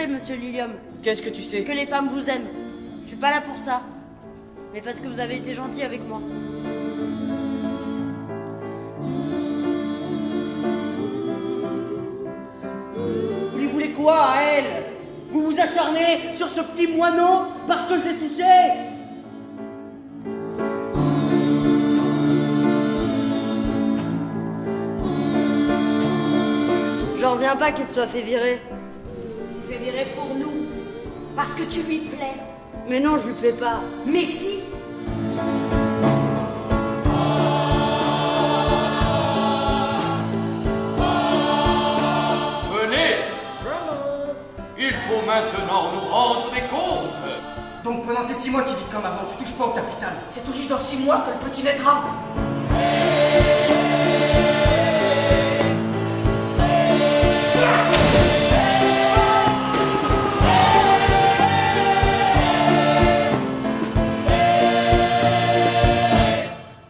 sais, monsieur Lilium, Qu'est-ce que tu sais? que les femmes vous aiment. Je suis pas là pour ça. Mais parce que vous avez été gentil avec moi. Vous lui voulez quoi à elle? Vous vous acharnez sur ce petit moineau parce que je l'ai touché? J'en reviens pas qu'il soit fait virer. Il s'est fait virer pour nous. Parce que tu lui plais. Mais non, je lui plais pas. Mais si. Venez! Il faut maintenant nous rendre des comptes! Donc pendant ces 6 mois tu vis comme avant, tu touches pas au capital. C'est tout juste dans 6 mois que le petit naîtra.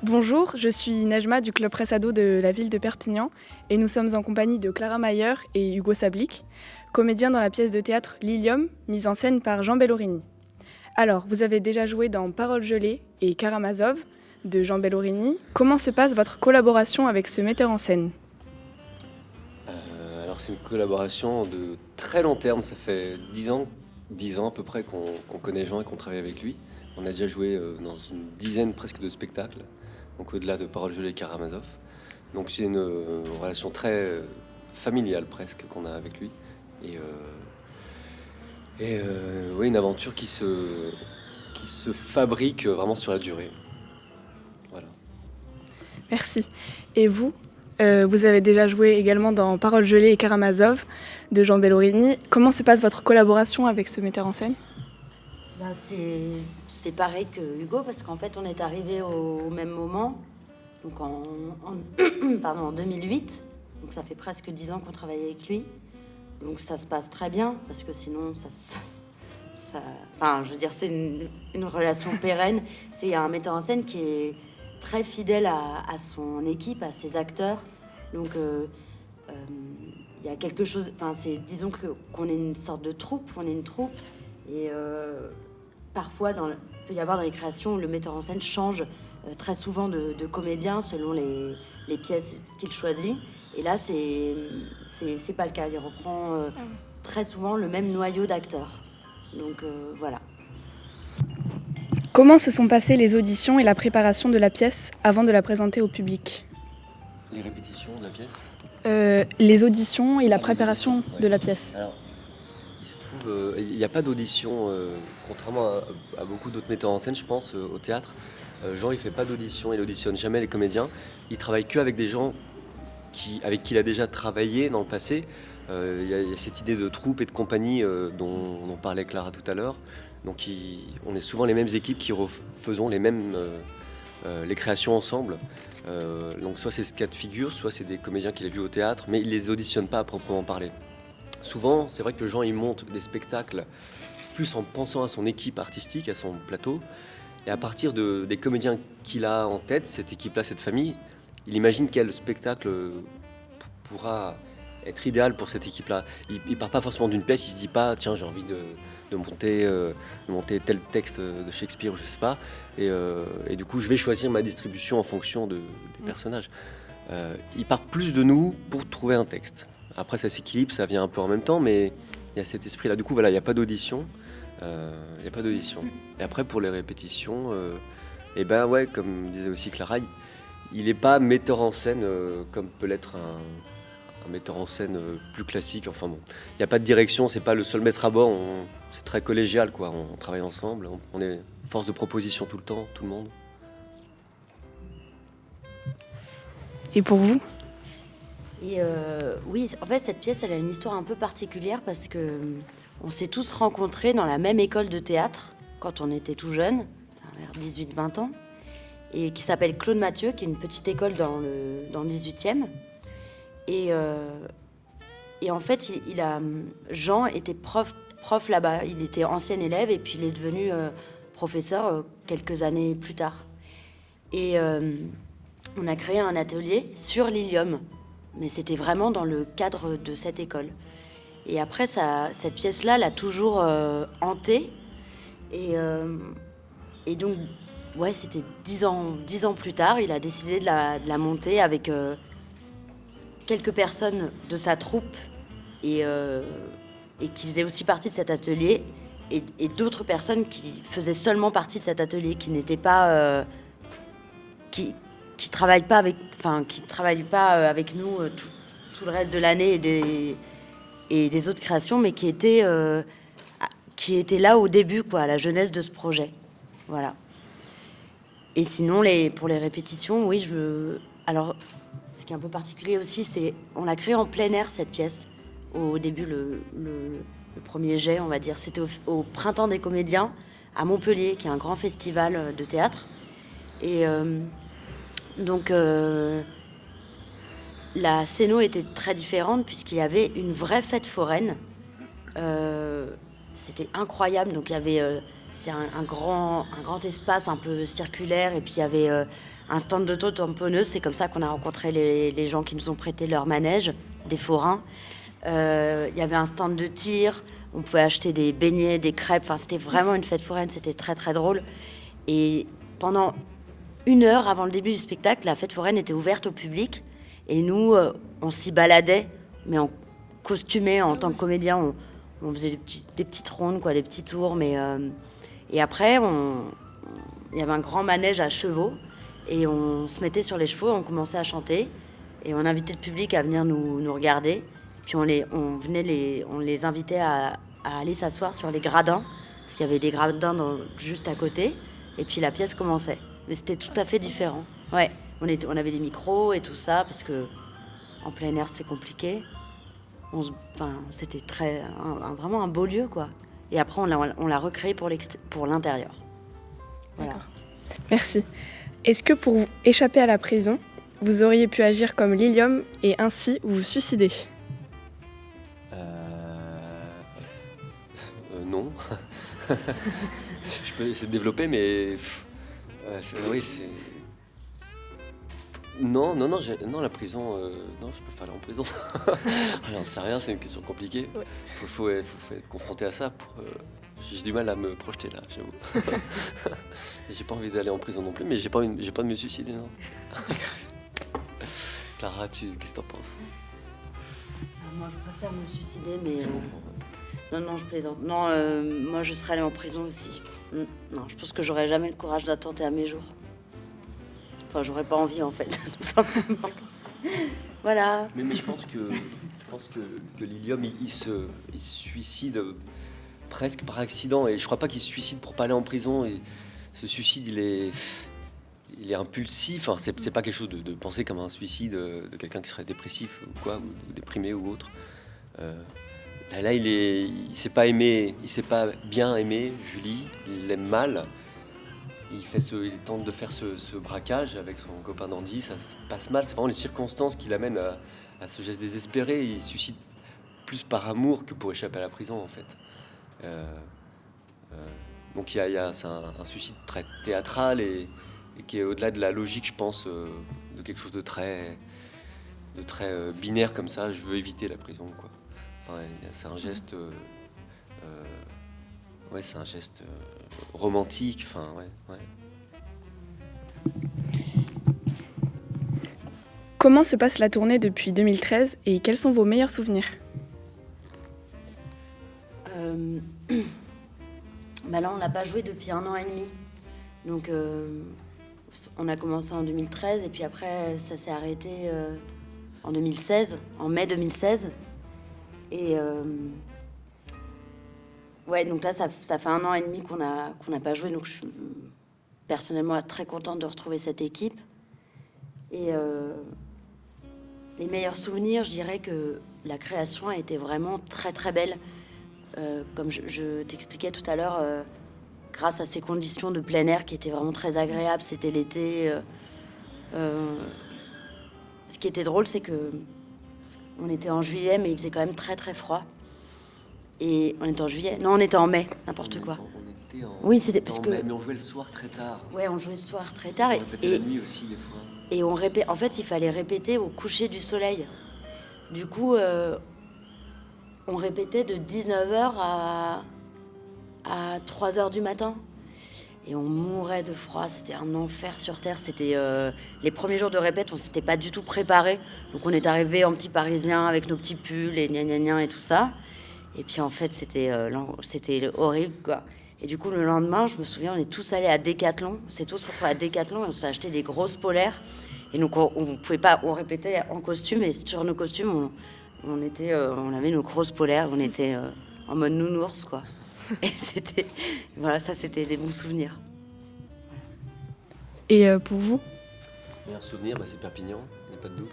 Bonjour, je suis Najma du Club Presse Ado de la ville de Perpignan et nous sommes en compagnie de Clara Mayer et Hugo Sablic, comédiens dans la pièce de théâtre Lilium, mise en scène par Jean Bellorini. Alors, vous avez déjà joué dans Paroles gelées et Karamazov de Jean Bellorini. Comment se passe votre collaboration avec ce metteur en scène ? Alors c'est une collaboration de très long terme, ça fait 10 ans à peu près qu'on connaît Jean et qu'on travaille avec lui. On a déjà joué dans une dizaine presque de spectacles, donc au-delà de Paroles gelées et Karamazov. Donc c'est une relation très familiale presque qu'on a avec lui. Oui, une aventure qui se fabrique vraiment sur la durée. Voilà. Merci. Et vous ? Vous avez déjà joué également dans Paroles gelées et Karamazov de Jean Bellorini. Comment se passe votre collaboration avec ce metteur en scène ? Ben, c'est pareil que Hugo, parce qu'en fait, on est arrivés au même moment, donc en 2008. Donc ça fait presque 10 ans qu'on travaille avec lui. Donc ça se passe très bien, parce que sinon, enfin, je veux dire, c'est une relation pérenne. C'est un metteur en scène qui est très fidèle à son équipe, à ses acteurs. Donc, il y a quelque chose... Enfin, disons qu'on est une sorte de troupe, on est une troupe. Et parfois, il peut y avoir dans les créations, le metteur en scène change très souvent de comédien selon les pièces qu'il choisit. Et là, c'est pas le cas. Il reprend très souvent le même noyau d'acteurs. Donc, voilà. Comment se sont passées les auditions et la préparation de la pièce avant de la présenter au public ? Les répétitions de la pièce ? Les auditions et la préparation de la pièce. Alors, il se trouve, il n'y a pas d'audition, contrairement à beaucoup d'autres metteurs en scène, je pense, au théâtre. Jean, il ne fait pas d'audition, il n'auditionne jamais les comédiens. Il travaille qu'avec des gens avec qui il a déjà travaillé dans le passé. Il y a cette idée de troupe et de compagnie dont on parlait Clara tout à l'heure. Donc on est souvent les mêmes équipes qui refaisons les créations ensemble. Donc soit c'est ce cas de figure, soit c'est des comédiens qu'il a vus au théâtre, mais il les auditionne pas à proprement parler. Souvent, c'est vrai que Jean il monte des spectacles plus en pensant à son équipe artistique, à son plateau, et à partir des comédiens qu'il a en tête, cette équipe-là, cette famille, il imagine quel spectacle pourra être idéal pour cette équipe-là. Il part pas forcément d'une pièce, il se dit pas tiens j'ai envie de monter tel texte de Shakespeare, je sais pas, et du coup je vais choisir ma distribution en fonction des personnages. Il part plus de nous pour trouver un texte. Après ça s'équilibre, ça vient un peu en même temps, mais il y a cet esprit-là. Du coup voilà, il n'y a pas d'audition. Et après pour les répétitions, et ben ouais, comme disait aussi Clara, il n'est pas metteur en scène comme peut l'être un metteur en scène plus classique. Enfin bon, il n'y a pas de direction, c'est pas le seul maître à bord, c'est très collégial quoi, on travaille ensemble, on est force de proposition tout le temps, tout le monde. Et pour vous ? Et oui, en fait, cette pièce, elle a une histoire un peu particulière parce que on s'est tous rencontrés dans la même école de théâtre quand on était tout jeunes, vers 18-20 ans, et qui s'appelle Claude Mathieu, qui est une petite école dans le 18e. Et en fait, Jean était prof là-bas. Il était ancien élève et puis il est devenu professeur quelques années plus tard. Et on a créé un atelier sur Lilium, mais c'était vraiment dans le cadre de cette école. Et après, cette pièce-là l'a toujours hantée. Et donc, ouais, c'était 10 ans plus tard, il a décidé de la monter avec quelques personnes de sa troupe et qui faisaient aussi partie de cet atelier et d'autres personnes qui faisaient seulement partie de cet atelier, qui n'étaient pas... qui travaillent pas avec... Enfin, qui travaillent pas avec nous tout le reste de l'année et des autres créations, mais qui étaient là au début, quoi, à la jeunesse de ce projet. Voilà. Et sinon, pour les répétitions, oui, alors, ce qui est un peu particulier aussi, c'est on l'a créée en plein air, cette pièce. Au début, le premier jet, on va dire, c'était au Printemps des Comédiens, à Montpellier, qui est un grand festival de théâtre. Et donc, la scéno était très différente, puisqu'il y avait une vraie fête foraine. C'était incroyable. Donc, il y avait... c'est un grand espace un peu circulaire, et puis il y avait un stand d'auto-tamponneuse. C'est comme ça qu'on a rencontré les gens qui nous ont prêté leur manège, des forains. Il y avait un stand de tir, on pouvait acheter des beignets, des crêpes. Enfin, c'était vraiment une fête foraine, c'était très très drôle. Et pendant 1 heure avant le début du spectacle, la fête foraine était ouverte au public, et nous, on s'y baladait, mais en costumé, en tant que comédien, on faisait des petites rondes, quoi, des petits tours, mais... Et après, il y avait un grand manège à chevaux et on se mettait sur les chevaux et on commençait à chanter. Et on invitait le public à venir nous regarder. Puis on les invitait à aller s'asseoir sur les gradins, parce qu'il y avait des gradins juste à côté. Et puis la pièce commençait. Mais c'était tout à fait différent. Ouais, on avait des micros et tout ça, parce que en plein air, c'est compliqué. C'était vraiment un beau lieu, quoi. Et après, on l'a recréé pour l'intérieur. Voilà. D'accord. Merci. Est-ce que pour échapper à la prison, vous auriez pu agir comme Lilium et ainsi vous suicider ? Non. Je peux essayer de développer, mais... oui, c'est... Non, la prison... non, je peux pas aller en prison. J'en sais rien, c'est une question compliquée. Ouais. Faut être confronté à ça. J'ai du mal à me projeter là, j'avoue. J'ai pas envie d'aller en prison non plus, mais j'ai pas envie de me suicider, non. Clara, qu'est-ce que t'en penses ? Moi, je préfère me suicider, mais... Non, je plaisante. Non, moi, je serais allée en prison aussi. Non, je pense que j'aurais jamais le courage d'attenter à mes jours. Enfin, j'aurais pas envie, en fait, tout simplement. Voilà. Mais je pense que Lilium, il se suicide presque par accident. Et je crois pas qu'il se suicide pour pas aller en prison. Et ce suicide, il est impulsif. Enfin, c'est pas quelque chose de penser comme un suicide de quelqu'un qui serait dépressif ou quoi, ou déprimé ou autre. Là, il s'est pas aimé, il s'est pas bien aimé, Julie. Il l'aime mal. Il tente de faire ce braquage avec son copain Dandy, ça se passe mal. C'est vraiment les circonstances qui l'amènent à ce geste désespéré. Il se suicide plus par amour que pour échapper à la prison, en fait. Donc c'est un suicide très théâtral et qui est au-delà de la logique, je pense, de quelque chose de très binaire comme ça. Je veux éviter la prison, quoi. Enfin, c'est un geste... ouais, c'est un geste romantique, enfin, ouais. Comment se passe la tournée depuis 2013 et quels sont vos meilleurs souvenirs ? Là, on n'a pas joué depuis 1 an et demi. Donc, on a commencé en 2013 et puis après, ça s'est arrêté en 2016, en mai 2016. Et... ouais, donc là, ça fait 1 an et demi qu'on n'a pas joué, donc je suis personnellement très contente de retrouver cette équipe. Et les meilleurs souvenirs, je dirais que la création a été vraiment très très belle. Comme je t'expliquais tout à l'heure, grâce à ces conditions de plein air qui étaient vraiment très agréables, c'était l'été. Ce qui était drôle, c'est que on était en juillet, mais il faisait quand même très très froid. Et on était en juillet. Non, on était en mai, n'importe quoi. Oui, c'était parce que... Mais on jouait le soir très tard. Ouais, on jouait le soir très tard. On répétait la nuit aussi, des fois. Et en fait, il fallait répéter au coucher du soleil. Du coup, on répétait de 19h à 3h du matin. Et on mourait de froid, c'était un enfer sur Terre. C'était les premiers jours de répète, on s'était pas du tout préparé. Donc on est arrivé en petit parisien avec nos petits pulls et gna gna gna et tout ça. Et puis en fait, c'était horrible, quoi. Et du coup, le lendemain, je me souviens, on est tous allés à Decathlon. On s'est tous retrouvés à Decathlon et on s'est acheté des grosses polaires. Et donc on pouvait pas, on répétait en costume et sur nos costumes, on avait nos grosses polaires. On était en mode nounours, quoi. Et c'était des bons souvenirs. Et pour vous? Le meilleur souvenir, c'est Perpignan, il n'y a pas de doute.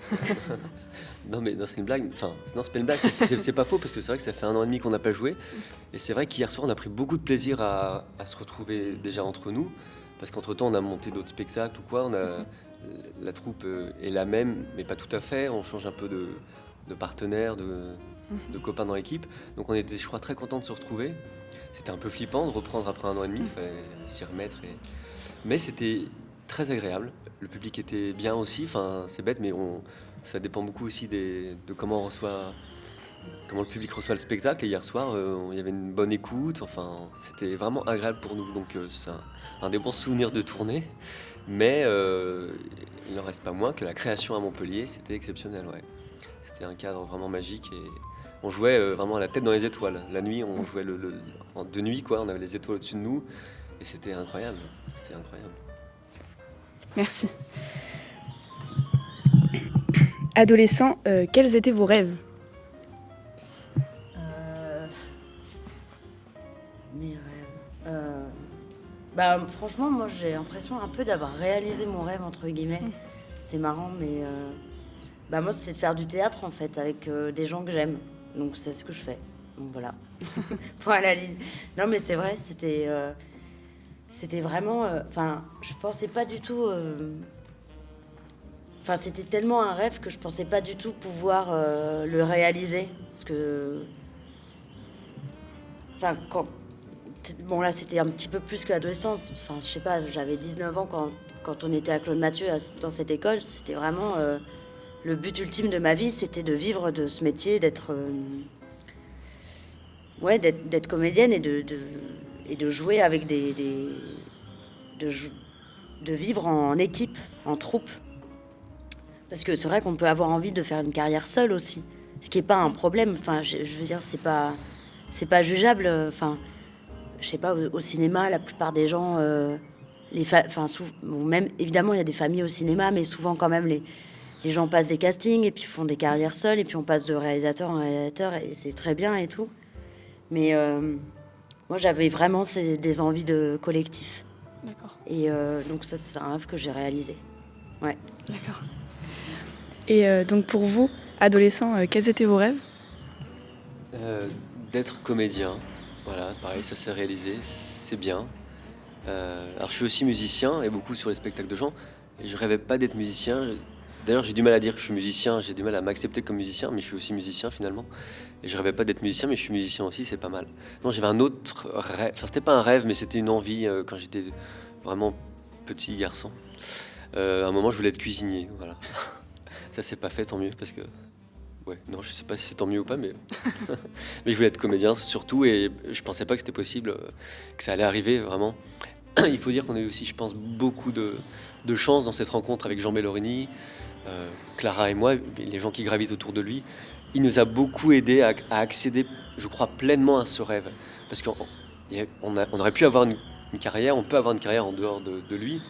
Non, c'est une blague. Enfin, non, c'est pas une blague, c'est pas faux, parce que c'est vrai que ça fait 1 an et demi qu'on n'a pas joué. Et c'est vrai qu'hier soir, on a pris beaucoup de plaisir à se retrouver déjà entre nous. Parce qu'entre-temps, on a monté d'autres spectacles ou quoi. La troupe est la même, mais pas tout à fait. On change un peu de partenaires, de copains dans l'équipe. Donc on était, je crois, très contents de se retrouver. C'était un peu flippant de reprendre après 1 an et demi, il fallait s'y remettre. Mais c'était très agréable. Le public était bien aussi, enfin c'est bête, mais ça dépend beaucoup aussi de comment le public reçoit le spectacle. Et hier soir, il y avait une bonne écoute, enfin c'était vraiment agréable pour nous. Donc c'est un des bons souvenirs de tournée. Mais il n'en reste pas moins que la création à Montpellier, c'était exceptionnel, ouais. C'était un cadre vraiment magique et on jouait vraiment à la tête dans les étoiles. La nuit, on jouait de nuit, quoi. On avait les étoiles au-dessus de nous et c'était incroyable. C'était incroyable. Merci. Adolescent, quels étaient vos rêves? Mes rêves. Franchement, moi j'ai l'impression un peu d'avoir réalisé mon rêve, entre guillemets. C'est marrant, mais moi c'est de faire du théâtre en fait, avec des gens que j'aime. Donc c'est ce que je fais. Donc voilà. Point à la ligne. Non mais c'est vrai, c'était vraiment... je pensais pas du tout... c'était tellement un rêve que je pensais pas du tout pouvoir le réaliser. Parce que... là, c'était un petit peu plus que l'adolescence. Je sais pas, j'avais 19 ans quand on était à Claude Mathieu dans cette école. C'était vraiment... le but ultime de ma vie, c'était de vivre de ce métier, d'être comédienne et de jouer avec de vivre en équipe, en troupe. Parce que c'est vrai qu'on peut avoir envie de faire une carrière seule aussi, ce qui n'est pas un problème. Je veux dire, c'est pas jugeable. Je sais pas, au cinéma, la plupart des gens, même évidemment, il y a des familles au cinéma, mais souvent quand même les gens passent des castings et puis font des carrières seules et puis on passe de réalisateur en réalisateur et c'est très bien et tout. Mais moi, j'avais vraiment des envies de collectif. D'accord. Et donc ça, c'est un rêve que j'ai réalisé. Ouais. D'accord. Et donc pour vous, adolescent, quels étaient vos rêves? D'être comédien. Voilà, pareil, ça s'est réalisé, c'est bien. Alors je suis aussi musicien et beaucoup sur les spectacles de gens. Et je rêvais pas d'être musicien. D'ailleurs, j'ai du mal à dire que je suis musicien, j'ai du mal à m'accepter comme musicien, mais je suis aussi musicien finalement. Et je rêvais pas d'être musicien, mais je suis musicien aussi, c'est pas mal. Non, j'avais un autre rêve, c'était pas un rêve, mais c'était une envie quand j'étais vraiment petit garçon. À un moment, je voulais être cuisinier, voilà. Ça s'est pas fait, tant mieux, parce que... Ouais, non, je sais pas si c'est tant mieux ou pas, mais... mais je voulais être comédien surtout, et je pensais pas que c'était possible, que ça allait arriver, vraiment. Il faut dire qu'on a eu aussi, je pense, beaucoup de chance dans cette rencontre avec Jean Bellorini, Clara et moi, les gens qui gravitent autour de lui. Il nous a beaucoup aidé à accéder, je crois, pleinement à ce rêve. Parce qu'on aurait pu avoir une carrière, on peut avoir une carrière en dehors de lui,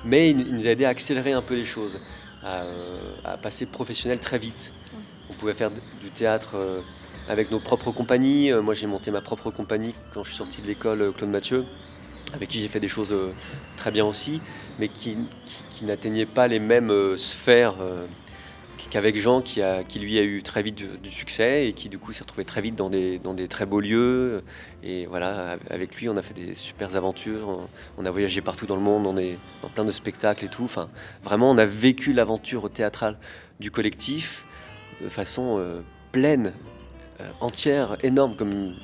mais il nous a aidé à accélérer un peu les choses, à passer professionnel très vite. On pouvait faire du théâtre avec nos propres compagnies. Moi, j'ai monté ma propre compagnie quand je suis sorti de l'école Claude Mathieu, avec qui j'ai fait des choses très bien aussi, mais qui n'atteignaient pas les mêmes sphères qu'avec Jean, qui lui a eu très vite du succès et qui du coup s'est retrouvé très vite dans des très beaux lieux. Et voilà, avec lui, on a fait des super aventures, on a voyagé partout dans le monde, on est dans plein de spectacles et tout. Enfin, vraiment, on a vécu l'aventure théâtrale du collectif de façon pleine, entière, énorme, comme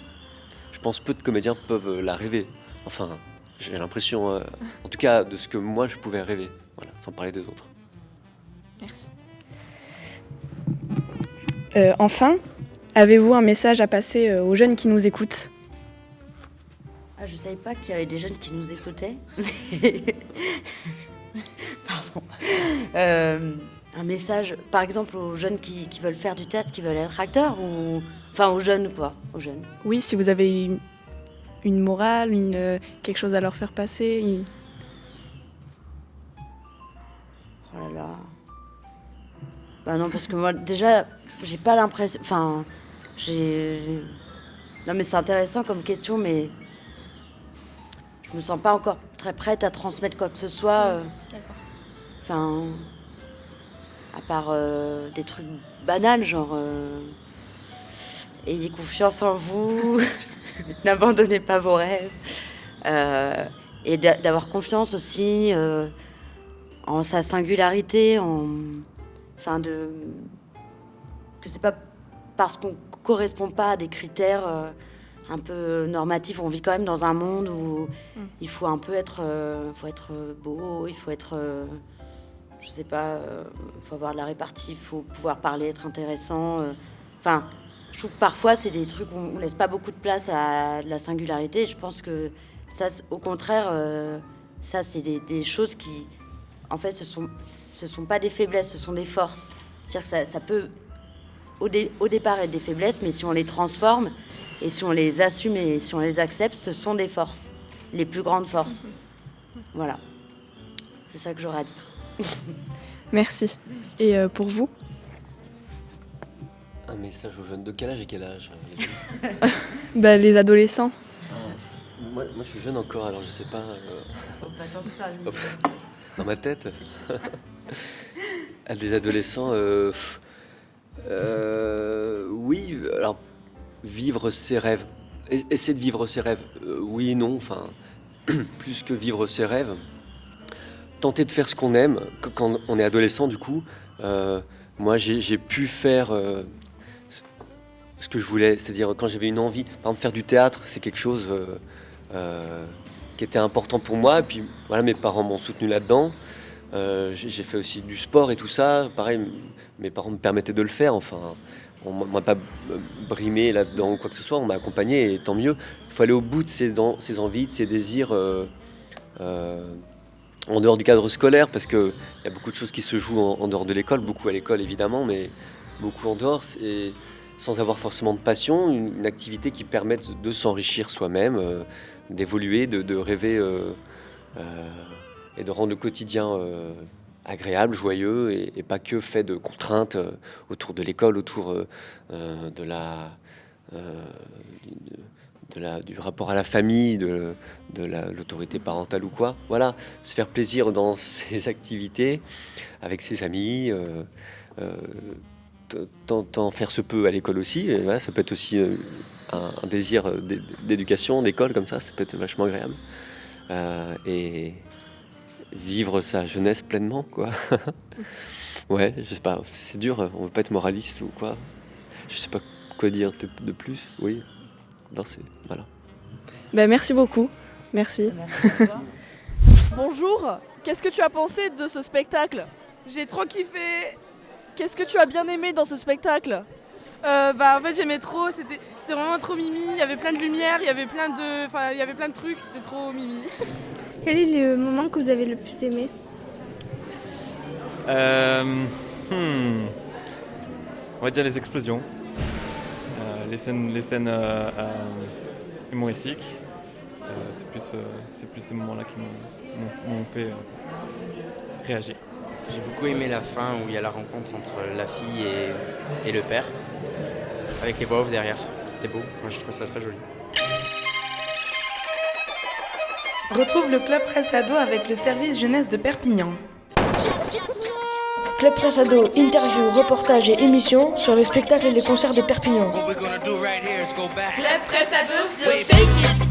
je pense peu de comédiens peuvent la rêver. Enfin, j'ai l'impression, en tout cas, de ce que moi je pouvais rêver, voilà, sans parler des autres. Merci. Enfin, Avez-vous un message à passer aux jeunes qui nous écoutent ? Ah, je savais pas qu'il y avait des jeunes qui nous écoutaient. Pardon. Un message, par exemple, aux jeunes qui veulent faire du théâtre, qui veulent être acteurs, ou... Enfin, aux jeunes, quoi. Aux jeunes. Oui, si vous avez une morale, quelque chose à leur faire passer. Oh là là. Bah non, parce que moi, déjà, j'ai pas l'impression... Enfin, Non, mais c'est intéressant comme question, mais... Je me sens pas encore très prête à transmettre quoi que ce soit. D'accord. Enfin... À part des trucs banals, genre... Ayez confiance en vous, n'abandonnez pas vos rêves. Et d'avoir confiance aussi en sa singularité, que c'est pas parce qu'on correspond pas à des critères un peu normatifs. On vit quand même dans un monde où il faut un peu être, beau, il faut être, je sais pas, faut avoir de la répartie, il faut pouvoir parler, être intéressant. Je trouve que parfois c'est des trucs où on laisse pas beaucoup de place à de la singularité. Je pense que ça, au contraire, ça c'est des choses qui, en fait, ce sont pas des faiblesses, ce sont des forces. C'est-à-dire que ça peut au départ être des faiblesses, mais si on les transforme et si on les assume et si on les accepte, ce sont des forces, les plus grandes forces. Voilà, c'est ça que j'aurais à dire. Merci. Et pour vous ? Un message aux jeunes. De quel âge et quel âge les jeunes Les adolescents. Moi, je suis jeune encore, alors je sais pas. Pas tant que ça. Dans ma tête. À des adolescents, oui. Alors, vivre ses rêves. Essayer de vivre ses rêves. Oui et non. Enfin, plus que vivre ses rêves. Tenter de faire ce qu'on aime. Quand on est adolescent, du coup, moi, j'ai pu faire ce que je voulais. C'est-à-dire, quand j'avais une envie, par exemple, faire du théâtre, c'est quelque chose qui était important pour moi. Et puis, voilà, mes parents m'ont soutenu là-dedans. J'ai fait aussi du sport et tout ça. Pareil, mes parents me permettaient de le faire. Enfin, on m'a pas brimé là-dedans ou quoi que ce soit. On m'a accompagné et tant mieux. Il faut aller au bout de ses envies, de ses désirs en dehors du cadre scolaire, parce qu'il y a beaucoup de choses qui se jouent en dehors de l'école, beaucoup à l'école évidemment, mais beaucoup en dehors, et sans avoir forcément de passion, une activité qui permette de s'enrichir soi-même, d'évoluer, de rêver et de rendre le quotidien agréable, joyeux, et pas que fait de contraintes autour de l'école, autour du rapport à la famille, de l'autorité parentale ou quoi. Voilà, se faire plaisir dans ses activités, avec ses amis, tant faire se peut à l'école aussi. Et voilà, ça peut être aussi un désir d'éducation, d'école, comme ça peut être vachement agréable. Et vivre sa jeunesse pleinement, quoi. Ouais, je sais pas, c'est dur, on veut pas être moraliste ou quoi. Je sais pas quoi dire de plus, oui. Non, voilà. Merci beaucoup. Merci. Bonjour, qu'est-ce que tu as pensé de ce spectacle ? J'ai trop kiffé. Qu'est-ce que tu as bien aimé dans ce spectacle ? En fait j'aimais trop, c'était vraiment trop mimi, il y avait plein de lumière, il y avait plein de trucs, c'était trop mimi. Quel est le moment que vous avez le plus aimé ? On va dire les explosions, les scènes humoristiques. C'est plus ces moments-là qui m'ont fait réagir. J'ai beaucoup aimé la fin où il y a la rencontre entre la fille et le père, avec les voix off derrière. C'était beau, moi je trouve ça très joli. Retrouve le Club Presse Ado avec le service jeunesse de Perpignan. Club Presse Ado, interview, reportage et émissions sur les spectacles et les concerts de Perpignan. Club Presse Ado sur Fake It.